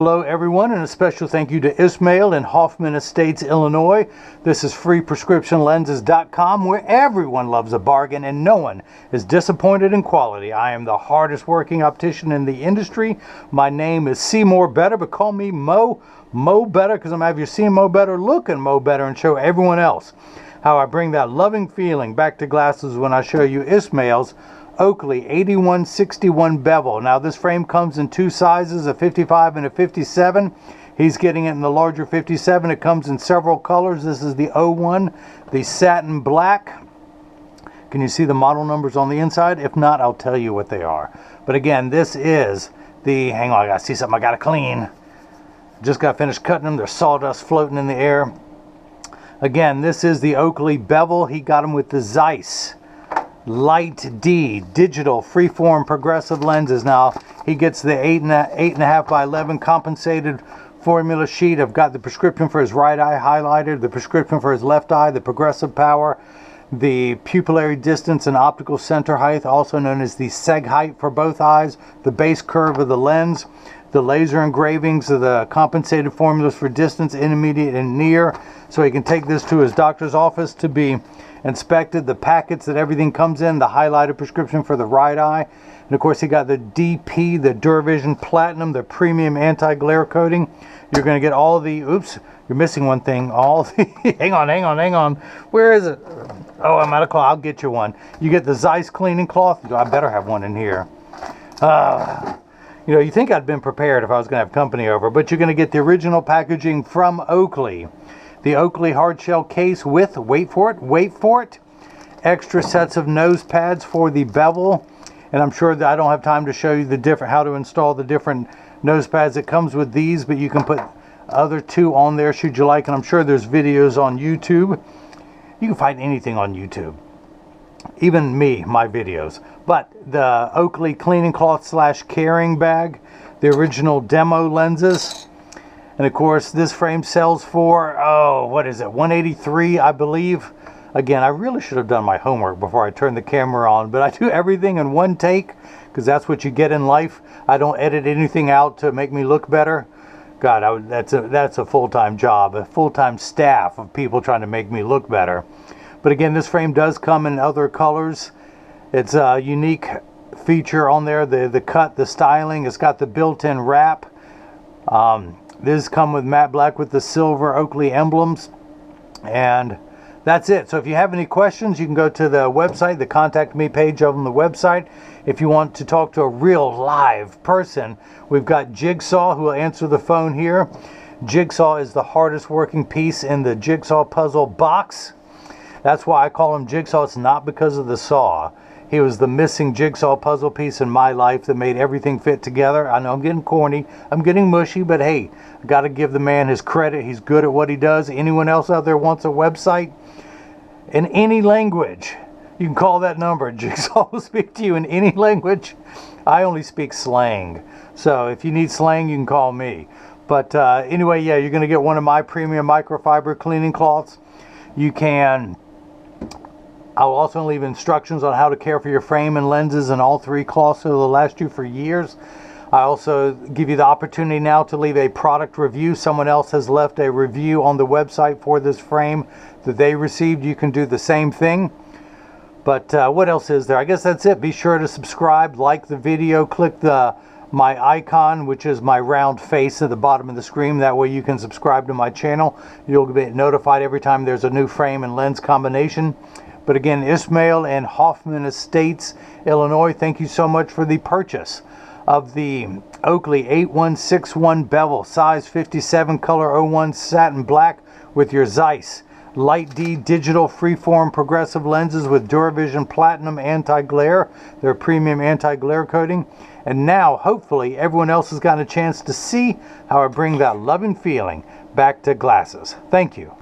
Hello everyone, and a special thank you to Ismael in Hoffman Estates, Illinois. This is freeprescriptionlenses.com, where everyone loves a bargain and no one is disappointed in quality. I am the hardest working optician in the industry. My name is Seymour Better, but call me Mo Better, because I'm going to have you see Mo Better looking Mo Better and show everyone else how I bring that loving feeling back to glasses when I show you Ismael's Oakley 8161 Bevel. Now this frame comes in two sizes, a 55 and a 57. He's getting it in the larger 57. It comes in several colors. This is the 01, the satin black. Can you see the model numbers on the inside? If not, I'll tell you what they are. But again, this is the, hang on, I gotta see something I gotta clean. Just got finished cutting them. There's sawdust floating in the air. Again, this is the Oakley Bevel. He got them with the Zeiss Light D digital freeform progressive lenses. Now he gets the 8.5 by 11 compensated formula sheet. I've got the prescription for his right eye highlighted, the prescription for his left eye, the progressive power, the pupillary distance and optical center height, also known as the seg height for both eyes, the base curve of the lens, the laser engravings of the compensated formulas for distance, intermediate, and near, so he can take this to his doctor's office to be inspected. The packets that everything comes in, the highlighted prescription for the right eye, and of course he got the DP, the Duravision Platinum, the premium anti-glare coating. You're going to get all the, oops, you're missing one thing, all the, hang on, where is it? Oh, I'm out of cloth. I'll get you one. You get the Zeiss cleaning cloth. I better have one in here. You know, you think I'd been prepared if I was going to have company over, but you're going to get the original packaging from Oakley. The Oakley hard shell case with, wait for it, extra sets of nose pads for the bevel. And I'm sure that I don't have time to show you the different, how to install the different nose pads that comes with these, but you can put other two on there should you like. And I'm sure there's videos on YouTube. You can find anything on YouTube, even me, my videos. But the Oakley cleaning cloth / carrying bag, the original demo lenses. And of course, this frame sells for, oh, what is it, $183, I believe. Again, I really should have done my homework before I turned the camera on, but I do everything in one take, because that's what you get in life. I don't edit anything out to make me look better. God, that's a full-time job, a full-time staff of people trying to make me look better. But again, this frame does come in other colors. It's a unique feature on there, the cut, the styling. It's got the built-in wrap. This come with matte black with the silver Oakley emblems, and that's it. So if you have any questions, you can go to the website, the contact me page on the website. If you want to talk to a real live person, we've got Jigsaw, who will answer the phone here. Jigsaw is the hardest working piece in the jigsaw puzzle box. That's why I call him Jigsaw. It's not because of the saw. He was the missing jigsaw puzzle piece in my life that made everything fit together. I know I'm getting corny, I'm getting mushy, but hey, I got to give the man his credit. He's good at what he does. Anyone else out there wants a website in any language, you can call that number. Jigsaw will speak to you in any language. I only speak slang, so if you need slang, you can call me. But anyway, yeah, you're going to get one of my premium microfiber cleaning cloths. You can, I'll also leave instructions on how to care for your frame and lenses and all three cloths that will last you for years. I also give you the opportunity now to leave a product review. Someone else has left a review on the website for this frame that they received. You can do the same thing. But what else is there? I guess that's it. Be sure to subscribe, like the video, click my icon, which is my round face at the bottom of the screen. That way you can subscribe to my channel. You'll be notified every time there's a new frame and lens combination. But again, Ismael and Hoffman Estates, Illinois, thank you so much for the purchase of the Oakley 8161 Bevel, size 57, color 01 satin black with your Zeiss Light D digital freeform progressive lenses with Duravision Platinum anti-glare, their premium anti-glare coating. And now, hopefully, everyone else has gotten a chance to see how I bring that loving feeling back to glasses. Thank you.